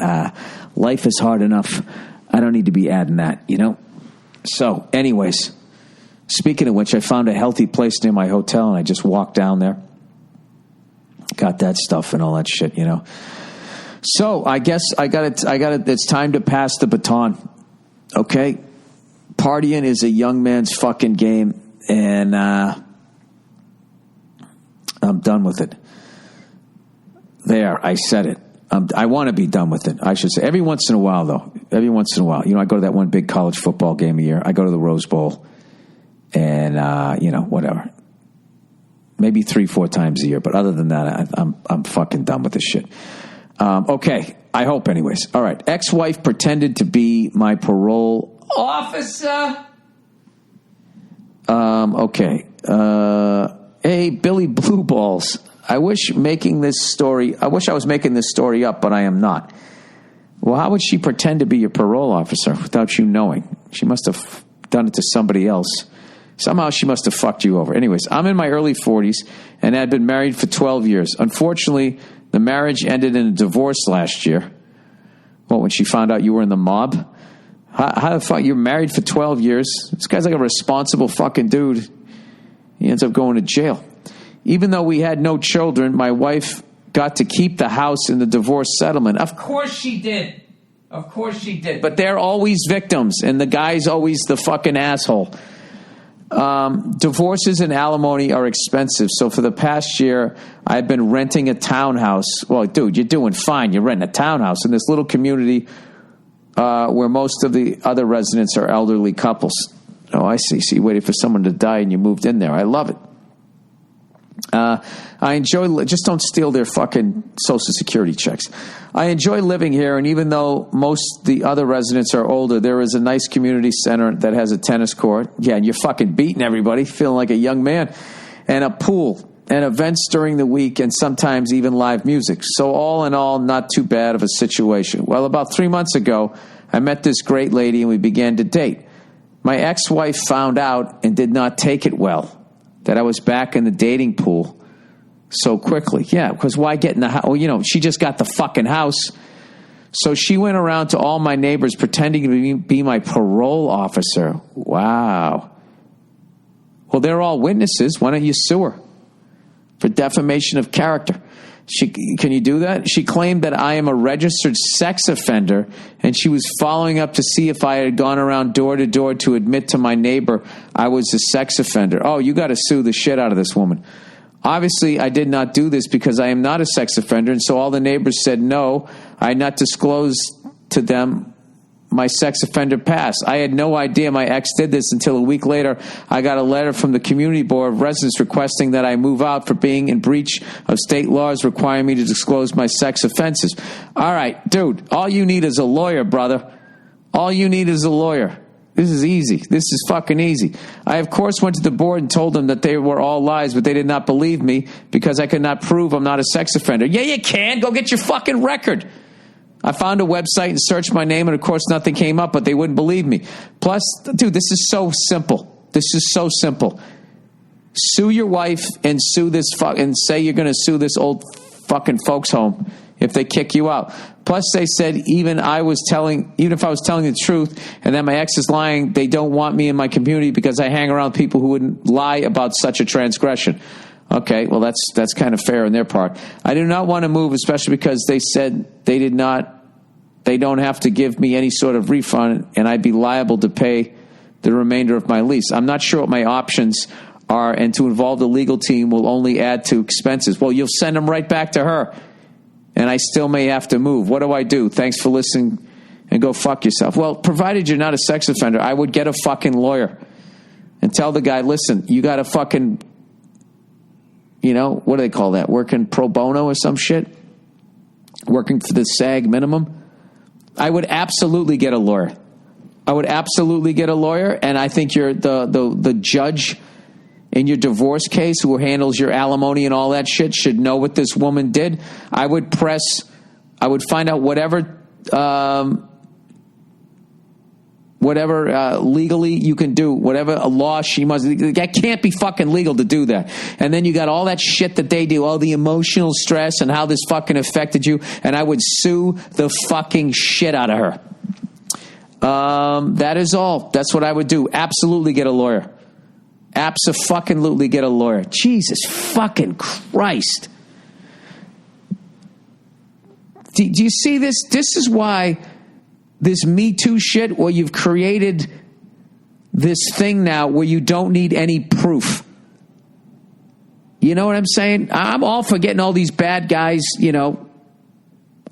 life is hard enough. I don't need to be adding that, So, anyways, speaking of which, I found a healthy place near my hotel, and I just walked down there, got that stuff and all that shit, So, I guess I got it. It's time to pass the baton, okay? Partying is a young man's fucking game, and I'm done with it. There, I said it. I want to be done with it, I should say. Every once in a while, though. Every once in a while. I go to that one big college football game a year. I go to the Rose Bowl. And, whatever. Maybe 3-4 times a year. But other than that, I'm fucking done with this shit. Okay. I hope, anyways. All right. Ex-wife pretended to be my parole officer. Okay. Hey, Billy Blue Balls. I wish I was making this story up, but I am not. Well, how would she pretend to be your parole officer without you knowing? She must have done it to somebody else. Somehow she must have fucked you over. Anyways, I'm in my early 40s and had been married for 12 years. Unfortunately, The marriage ended in a divorce last year. Well, when she found out you were in the mob? How the fuck? You're married for 12 years. This guy's like a responsible fucking dude. He ends up going to jail. Even though we had no children, my wife got to keep the house in the divorce settlement. Of course she did. Of course she did. But they're always victims, and the guy's always the fucking asshole. Divorces and alimony are expensive. So for the past year, I've been renting a townhouse. Well, dude, you're doing fine. You're renting a townhouse in this little community where most of the other residents are elderly couples. Oh, I see. So you waited for someone to die and you moved in there. I love it. I enjoy, just don't steal their fucking Social Security checks. I enjoy living here, and even though most the other residents are older, there is a nice community center that has a tennis court. Yeah, and you're fucking beating everybody, feeling like a young man, and a pool, and events during the week, and sometimes even live music. So all in all, not too bad of a situation. Well, about 3 months ago, I met this great lady, and we began to date. My ex-wife found out and did not take it well that I was back in the dating pool so quickly. Yeah, because why get in the house? Well, you know, she just got the fucking house. So she went around to all my neighbors pretending to be my parole officer. Wow. Well, they're all witnesses. Why don't you sue her for defamation of character? Can you do that? She claimed that I am a registered sex offender, and she was following up to see if I had gone around door to door to admit to my neighbor I was a sex offender. Oh, you got to sue the shit out of this woman. Obviously, I did not do this because I am not a sex offender, and so all the neighbors said no. I had not disclosed to them my sex offender pass. I had no idea my ex did this until a week later. I got a letter from the community board of residents requesting that I move out for being in breach of state laws requiring me to disclose my sex offenses. All right, dude, all you need is a lawyer, brother. All you need is a lawyer. This is easy. This is fucking easy. I, of course, went to the board and told them that they were all lies, but they did not believe me because I could not prove I'm not a sex offender. Yeah, you can. Go get your fucking record. I found a website and searched my name, and of course nothing came up, but they wouldn't believe me. Plus, dude, this is so simple. This is so simple. Sue your wife and sue this and say you're going to sue this old fucking folks home if they kick you out. Plus, they said even if I was telling the truth and that my ex is lying, they don't want me in my community because I hang around people who wouldn't lie about such a transgression. Okay, well, that's kind of fair on their part. I do not want to move, especially because they said they don't have to give me any sort of refund, and I'd be liable to pay the remainder of my lease. I'm not sure what my options are, and to involve the legal team will only add to expenses. Well, you'll send them right back to her, and I still may have to move. What do I do? Thanks for listening, and go fuck yourself. Well, provided you're not a sex offender, I would get a fucking lawyer and tell the guy, listen, you got to fucking... You know, what do they call that? Working pro bono or some shit? Working for the SAG minimum? I would absolutely get a lawyer. And I think you're the judge in your divorce case who handles your alimony and all that shit should know what this woman did. I would find out whatever legally you can do, whatever a law she must. That can't be fucking legal to do that. And then you got all that shit that they do, all the emotional stress and how this fucking affected you. And I would sue the fucking shit out of her. That is all. That's what I would do. Absolutely get a lawyer. Abso-fucking-lutely get a lawyer. Jesus fucking Christ. Do you see this? This is why this Me Too shit, where you've created this thing now where you don't need any proof. You know what I'm saying? I'm all for getting all these bad guys,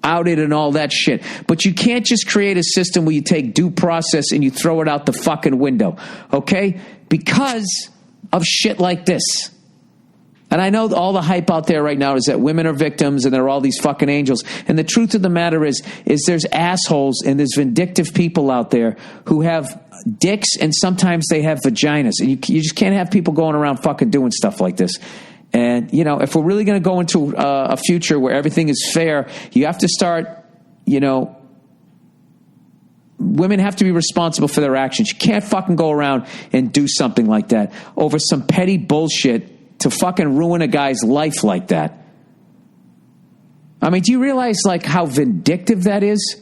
outed and all that shit. But you can't just create a system where you take due process and you throw it out the fucking window. Okay? Because of shit like this. And I know all the hype out there right now is that women are victims and they're all these fucking angels. And the truth of the matter is there's assholes and there's vindictive people out there who have dicks and sometimes they have vaginas. And you just can't have people going around fucking doing stuff like this. And, if we're really going to go into a future where everything is fair, you have to start, women have to be responsible for their actions. You can't fucking go around and do something like that over some petty bullshit to fucking ruin a guy's life like that. I mean, do you realize like how vindictive that is?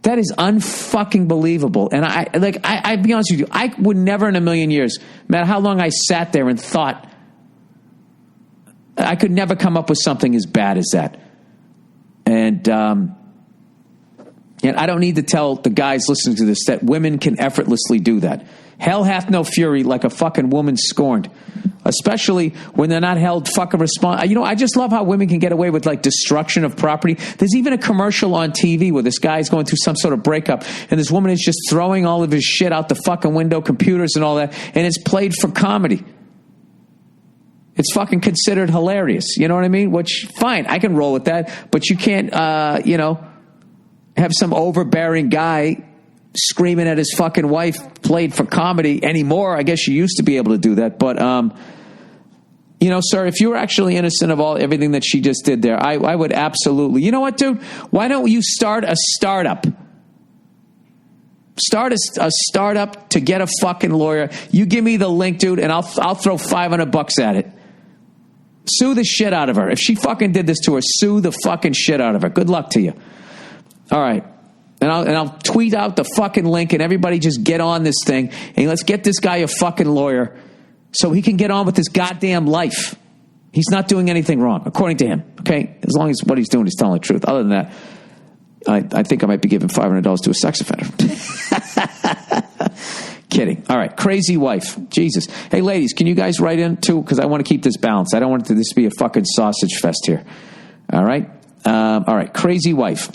That is unfucking believable. And I'd be honest with you, I would never in a million years, no matter how long I sat there and thought, I could never come up with something as bad as that. And I don't need to tell the guys listening to this that women can effortlessly do that. Hell hath no fury like a fucking woman scorned, especially when they're not held fucking responsible. You know, I just love how women can get away with like destruction of property. There's even a commercial on TV where this guy's going through some sort of breakup and this woman is just throwing all of his shit out the fucking window, computers and all that, and it's played for comedy. It's fucking considered hilarious. You know what I mean? Which, fine, I can roll with that, but you can't, have some overbearing guy screaming at his fucking wife played for comedy anymore. I guess you used to be able to do that. But, sir, if you were actually innocent of everything that she just did there, I would absolutely. You know what, dude? Why don't you start a startup? Start a startup to get a fucking lawyer. You give me the link, dude, and I'll throw $500 at it. Sue the shit out of her. If she fucking did this to her, sue the fucking shit out of her. Good luck to you. All right. And I'll tweet out the fucking link and everybody just get on this thing and let's get this guy a fucking lawyer so he can get on with his goddamn life. He's not doing anything wrong, according to him. Okay? As long as what he's doing is telling the truth. Other than that, I think I might be giving $500 to a sex offender. Kidding. All right. Crazy wife. Jesus. Hey, ladies, can you guys write in too? Because I want to keep this balanced. I don't want this to be a fucking sausage fest here. All right. All right. Crazy wife.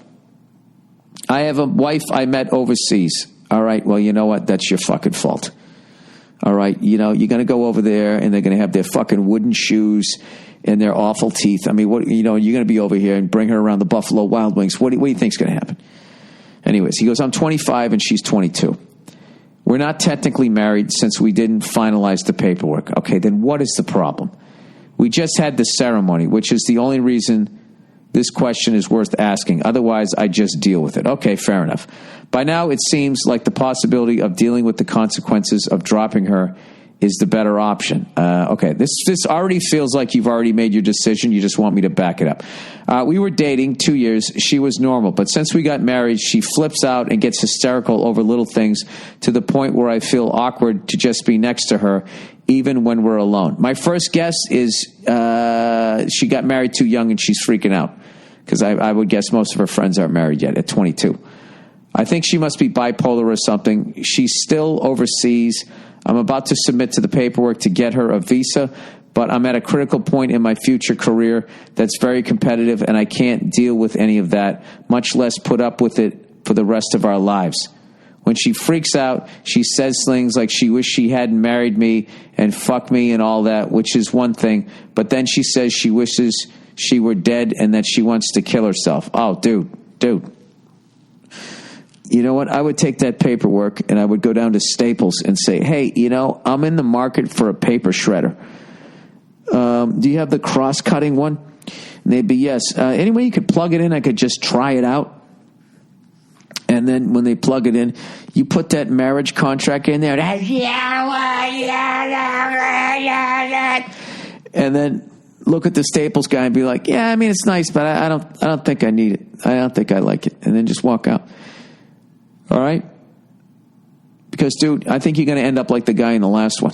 I have a wife I met overseas. All right. Well, you know what? That's your fucking fault. All right. You know, you're going to go over there and they're going to have their fucking wooden shoes and their awful teeth. I mean, you're going to be over here and bring her around the Buffalo Wild Wings. What do you think's going to happen? Anyways, he goes, I'm 25 and she's 22. We're not technically married since we didn't finalize the paperwork. Okay, then what is the problem? We just had the ceremony, which is the only reason this question is worth asking. Otherwise, I just deal with it. Okay, fair enough. By now, it seems like the possibility of dealing with the consequences of dropping her is the better option. Okay, this already feels like you've already made your decision. You just want me to back it up. We were dating 2 years. She was normal. But since we got married, she flips out and gets hysterical over little things to the point where I feel awkward to just be next to her, even when we're alone. My first guess is she got married too young and she's freaking out. Because I would guess most of her friends aren't married yet at 22. I think she must be bipolar or something. She's still overseas. I'm about to submit to the paperwork to get her a visa, but I'm at a critical point in my future career that's very competitive, and I can't deal with any of that, much less put up with it for the rest of our lives. When she freaks out, she says things like she wished she hadn't married me and fuck me and all that, which is one thing, but then she says she wishes she were dead and that she wants to kill herself. Oh, dude. You know what? I would take that paperwork and I would go down to Staples and say, hey, I'm in the market for a paper shredder. Do you have the cross-cutting one? And they'd be, yes. Any way you could plug it in, I could just try it out. And then when they plug it in, you put that marriage contract in there. And then look at the Staples guy and be like, yeah, I mean, it's nice, but I don't think I need it. I don't think I like it. And then just walk out. All right? Because, dude, I think you're going to end up like the guy in the last one,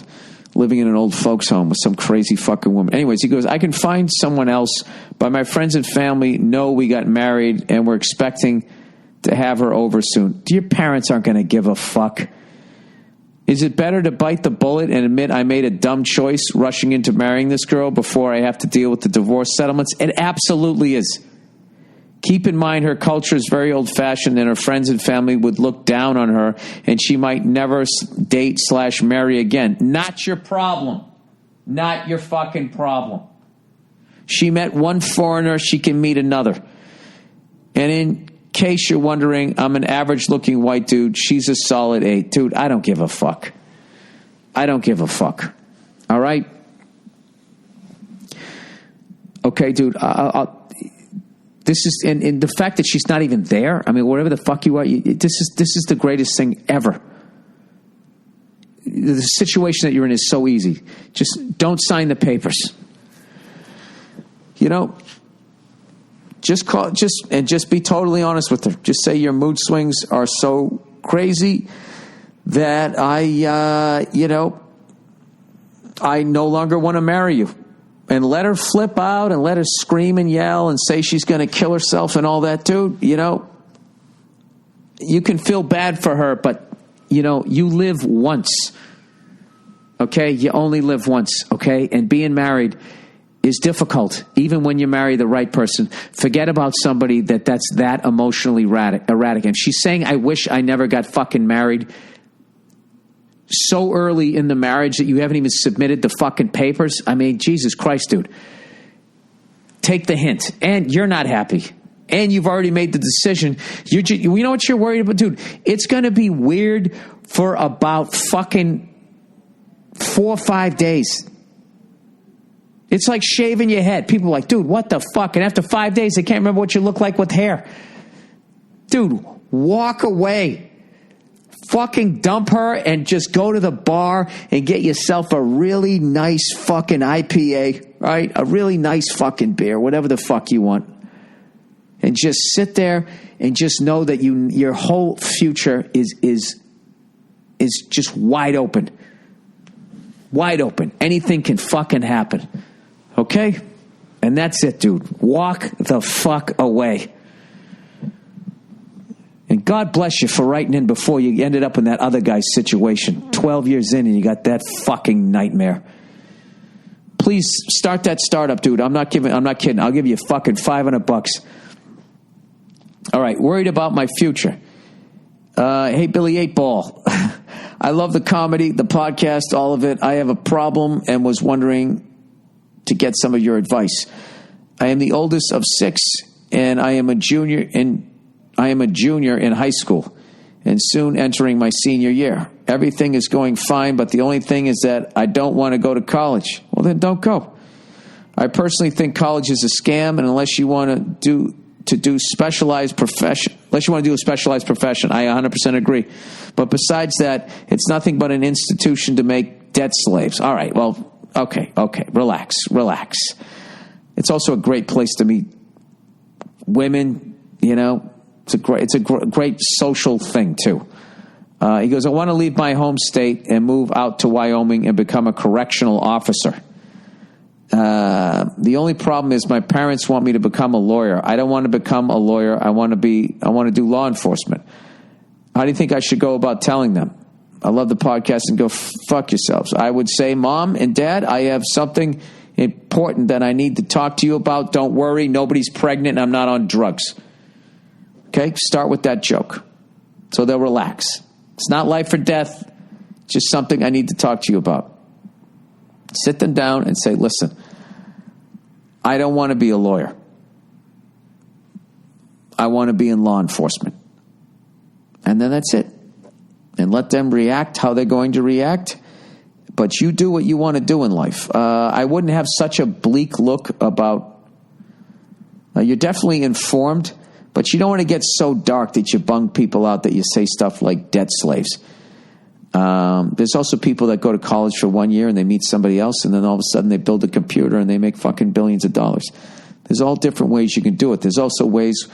living in an old folks home with some crazy fucking woman. Anyways, he goes, I can find someone else, but my friends and family know we got married and we're expecting to have her over soon. Your parents aren't going to give a fuck. Is it better to bite the bullet and admit I made a dumb choice rushing into marrying this girl before I have to deal with the divorce settlements? It absolutely is. Keep in mind her culture is very old-fashioned and her friends and family would look down on her and she might never date/marry again. Not your problem. Not your fucking problem. She met one foreigner, she can meet another. And in case you're wondering, I'm an average-looking white dude. She's a solid 8. Dude, I don't give a fuck. I don't give a fuck. All right? Okay, dude, this is, and the fact that she's not even there, I mean, whatever the fuck you are, this is the greatest thing ever. The situation that you're in is so easy. Just don't sign the papers. just be totally honest with her. Just say your mood swings are so crazy that I no longer want to marry you. And let her flip out and let her scream and yell and say she's going to kill herself and all that, dude. You can feel bad for her, but, you live once. Okay? You only live once, okay? And being married is difficult, even when you marry the right person. Forget about somebody that's that emotionally erratic. And she's saying, I wish I never got fucking married so early in the marriage that you haven't even submitted the fucking papers. I mean, Jesus Christ, dude. Take the hint. And you're not happy. And you've already made the decision. You know what you're worried about, dude? It's going to be weird for about fucking 4 or 5 days. It's like shaving your head. People are like, dude, what the fuck? And after 5 days, they can't remember what you look like with hair. Dude, walk away. Fucking dump her and just go to the bar and get yourself a really nice fucking IPA, right? A really nice fucking beer, whatever the fuck you want. And just sit there and just know that your whole future is just wide open. Wide open. Anything can fucking happen. Okay? And that's it, dude. Walk the fuck away. And God bless you for writing in before you ended up in that other guy's situation. 12 years in and you got that fucking nightmare. Please start that startup, dude. I'm not kidding. I'll give you fucking $500. All right. Worried about my future. Hey, Billy 8-Ball. I love the comedy, the podcast, all of it. I have a problem and was wondering to get some of your advice. I am the oldest of 6 and I am a junior in high school and soon entering my senior year. Everything is going fine, but the only thing is that I don't want to go to college. Well, then don't go. I personally think college is a scam, and unless you want to do a specialized profession, I 100% agree. But besides that, it's nothing but an institution to make debt slaves. All right, well, okay, relax. It's also a great place to meet women, It's a great social thing, too. He goes, I want to leave my home state and move out to Wyoming and become a correctional officer. The only problem is my parents want me to become a lawyer. I don't want to become a lawyer. I want to do law enforcement. How do you think I should go about telling them? I love the podcast and go, fuck yourselves. I would say, Mom and Dad, I have something important that I need to talk to you about. Don't worry. Nobody's pregnant and I'm not on drugs. Okay, start with that joke. So they'll relax. It's not life or death, just something I need to talk to you about. Sit them down and say, listen, I don't want to be a lawyer. I want to be in law enforcement. And then that's it. And let them react how they're going to react. But you do what you want to do in life. I wouldn't have such a bleak look about... you're definitely informed, but you don't want to get so dark that you bung people out that you say stuff like debt slaves. There's also people that go to college for 1 year and they meet somebody else and then all of a sudden they build a computer and they make fucking billions of dollars. There's all different ways you can do it. There's also ways,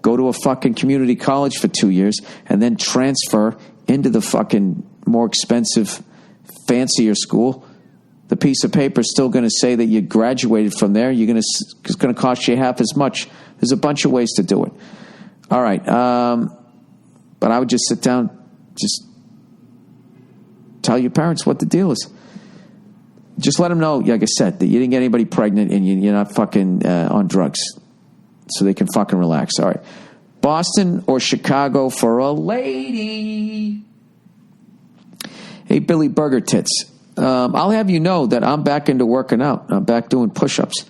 go to a fucking community college for 2 years and then transfer into the fucking more expensive, fancier school. The piece of paper is still going to say that you graduated from there. It's going to cost you half as much. There's a bunch of ways to do it. All right. But I would just sit down, just tell your parents what the deal is. Just let them know, like I said, that you didn't get anybody pregnant and you're not fucking on drugs. So they can fucking relax. All right. Boston or Chicago for a lady? Hey, Billy Burger Tits. I'll have you know that I'm back into working out. I'm back doing push-ups.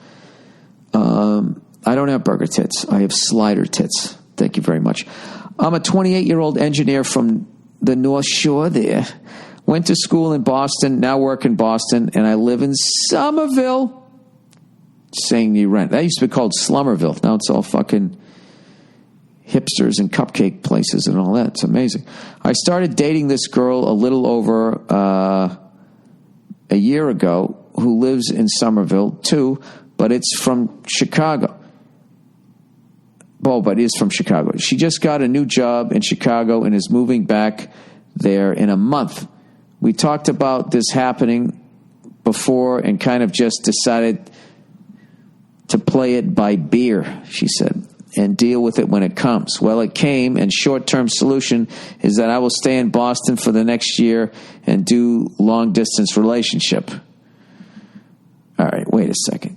I don't have burger tits. I have slider tits. Thank you very much. I'm a 28-year-old engineer from the North Shore there. Went to school in Boston, now work in Boston, and I live in Somerville. Saying you rent. That used to be called Slummerville. Now it's all fucking hipsters and cupcake places and all that. It's amazing. I started dating this girl a little over a year ago who lives in Somerville too, but it's from Chicago. Oh, but it is from Chicago. She just got a new job in Chicago and is moving back there in a month. We talked about this happening before and kind of just decided to play it by ear, she said, and deal with it when it comes. Well, it came, and short-term solution is that I will stay in Boston for the next year and do long-distance relationship. All right, wait a second.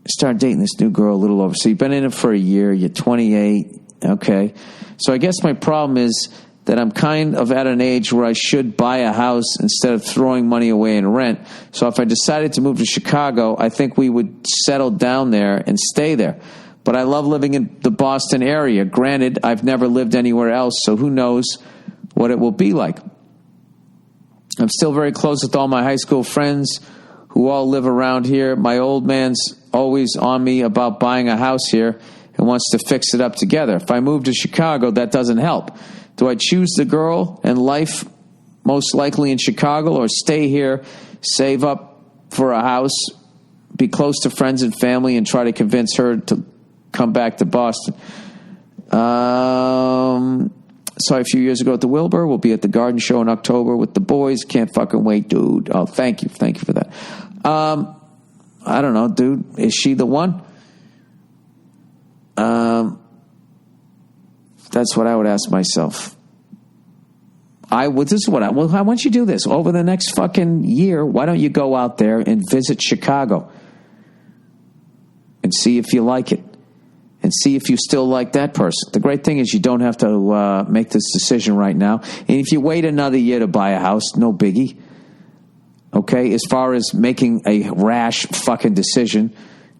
Start dating this new girl a little over. So you've been in it for a year. You're 28. Okay. So I guess my problem is that I'm kind of at an age where I should buy a house instead of throwing money away in rent. So if I decided to move to Chicago, I think we would settle down there and stay there. But I love living in the Boston area. Granted, I've never lived anywhere else, so who knows what it will be like. I'm still very close with all my high school friends who all live around here. My old man's always on me about buying a house here and wants to fix it up together. If I move to Chicago, that doesn't help. Do I choose the girl and life most likely in Chicago, or stay here, save up for a house, be close to friends and family, and try to convince her to come back to Boston? Saw a few years ago at the Wilbur. We'll be at the Garden Show in October with the boys. Can't fucking wait, dude. Oh, thank you. Thank you for that. I don't know, dude. Is she the one? That's what I would ask myself. Why don't you do this? Over the next fucking year, why don't you go out there and visit Chicago and see if you like it? And see if you still like that person. The great thing is you don't have to make this decision right now. And if you wait another year to buy a house, no biggie. Okay? As far as making a rash fucking decision,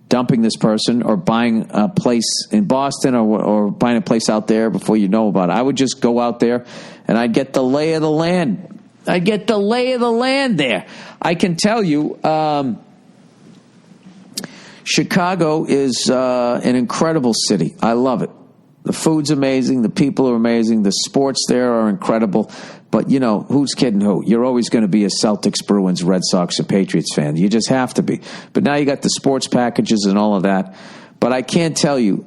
dumping this person or buying a place in Boston or buying a place out there before you know about it, I would just go out there and I'd get the lay of the land. I'd get the lay of the land there. I can tell you... Chicago is an incredible city. I love it. The food's amazing. The people are amazing. The sports there are incredible. But, you know, who's kidding who? You're always going to be a Celtics, Bruins, Red Sox, and Patriots fan. You just have to be. But now you got the sports packages and all of that. But I can't tell you,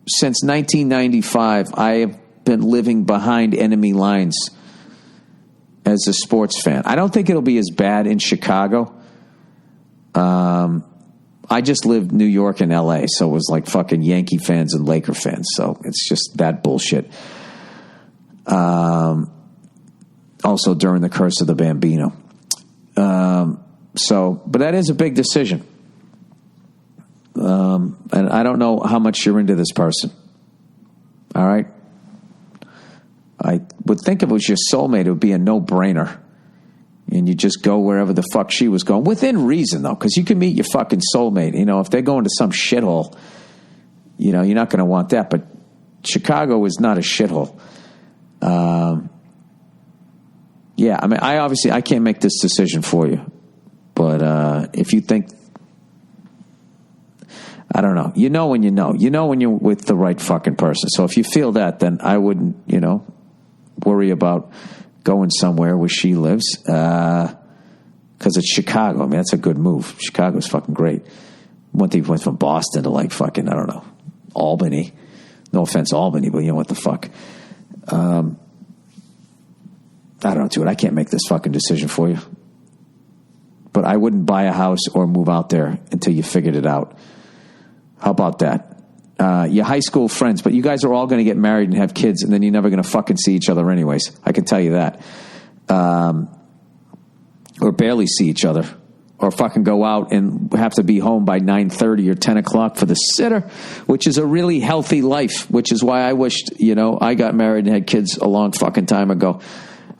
since 1995, I have been living behind enemy lines as a sports fan. I don't think it'll be as bad in Chicago. I just lived New York and L.A., so it was like fucking Yankee fans and Laker fans. So it's just that bullshit. Also during the curse of the Bambino. But that is a big decision. And I don't know how much you're into this person. All right? I would think if it was your soulmate, it would be a no-brainer. And you just go wherever the fuck she was going. Within reason, though, because you can meet your fucking soulmate. You know, if they're going to some shithole, you know, you're not going to want that. But Chicago is not a shithole. Yeah, I mean, I can't make this decision for you. But if you think, I don't know. You know when you know. You know when you're with the right fucking person. So if you feel that, then I wouldn't, you know, worry about going somewhere where she lives, because it's Chicago. I mean, that's a good move. Chicago's fucking great. Went from Boston to like fucking, I don't know, Albany. No offense, Albany, but you know what the fuck. I don't know, dude. I can't make this fucking decision for you. But I wouldn't buy a house or move out there until you figured it out. How about that? Your high school friends, but you guys are all going to get married and have kids, and then you're never going to fucking see each other anyways. I can tell you that. Or barely see each other. Or fucking go out and have to be home by 9:30 or 10 o'clock for the sitter, which is a really healthy life, which is why I wished, you know, I got married and had kids a long fucking time ago.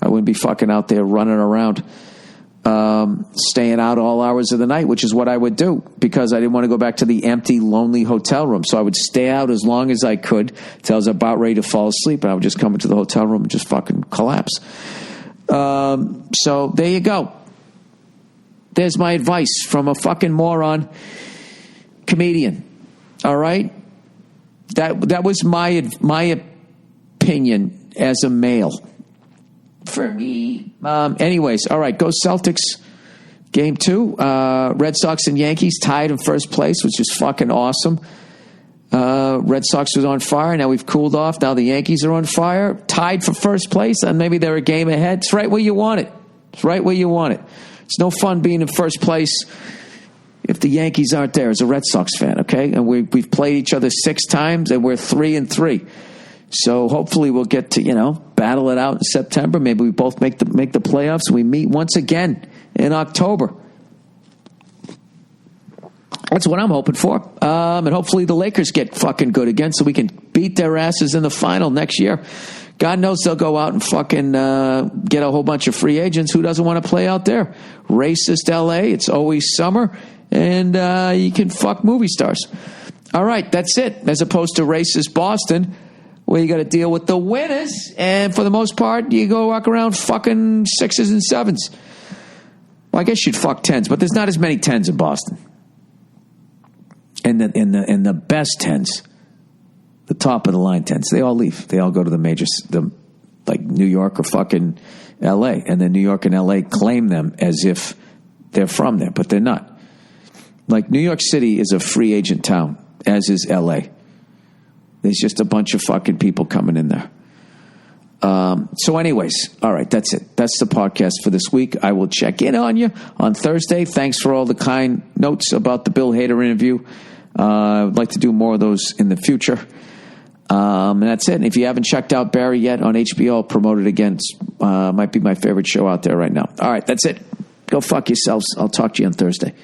I wouldn't be fucking out there running around. Staying out all hours of the night, which is what I would do because I didn't want to go back to the empty, lonely hotel room. So I would stay out as long as I could till I was about ready to fall asleep, and I would just come into the hotel room and just fucking collapse. So there you go. There's my advice from a fucking moron comedian. All right? That was my opinion as a male. For me. Anyways, all right, go Celtics. Game 2, Red Sox and Yankees tied in first place, which is fucking awesome. Red Sox was on fire. Now we've cooled off. Now the Yankees are on fire, tied for first place, and maybe they're a game ahead. It's right where you want it. It's right where you want it. It's no fun being in first place if the Yankees aren't there as a Red Sox fan, okay? And we've played each other 6 times, and we're 3-3. So hopefully we'll get to, battle it out in September. Maybe we both make the playoffs. We meet once again in October. That's what I'm hoping for. And hopefully the Lakers get fucking good again so we can beat their asses in the final next year. God knows they'll go out and fucking get a whole bunch of free agents. Who doesn't want to play out there? Racist LA. It's always summer. And you can fuck movie stars. All right, that's it. As opposed to racist Boston, where you got to deal with the winners. And for the most part, you go walk around fucking 6s and 7s. Well, I guess you'd fuck 10s, but there's not as many 10s in Boston. And the best 10s, the top of the line 10s, they all leave. They all go to the major, like New York or fucking L.A. And then New York and L.A. claim them as if they're from there, but they're not. Like New York City is a free agent town, as is L.A. There's just a bunch of fucking people coming in there. So anyways, all right, that's it. That's the podcast for this week. I will check in on you on Thursday. Thanks for all the kind notes about the Bill Hader interview. I'd like to do more of those in the future. And that's it. And if you haven't checked out Barry yet on HBO, I'll promote it again. Might be my favorite show out there right now. All right, that's it. Go fuck yourselves. I'll talk to you on Thursday.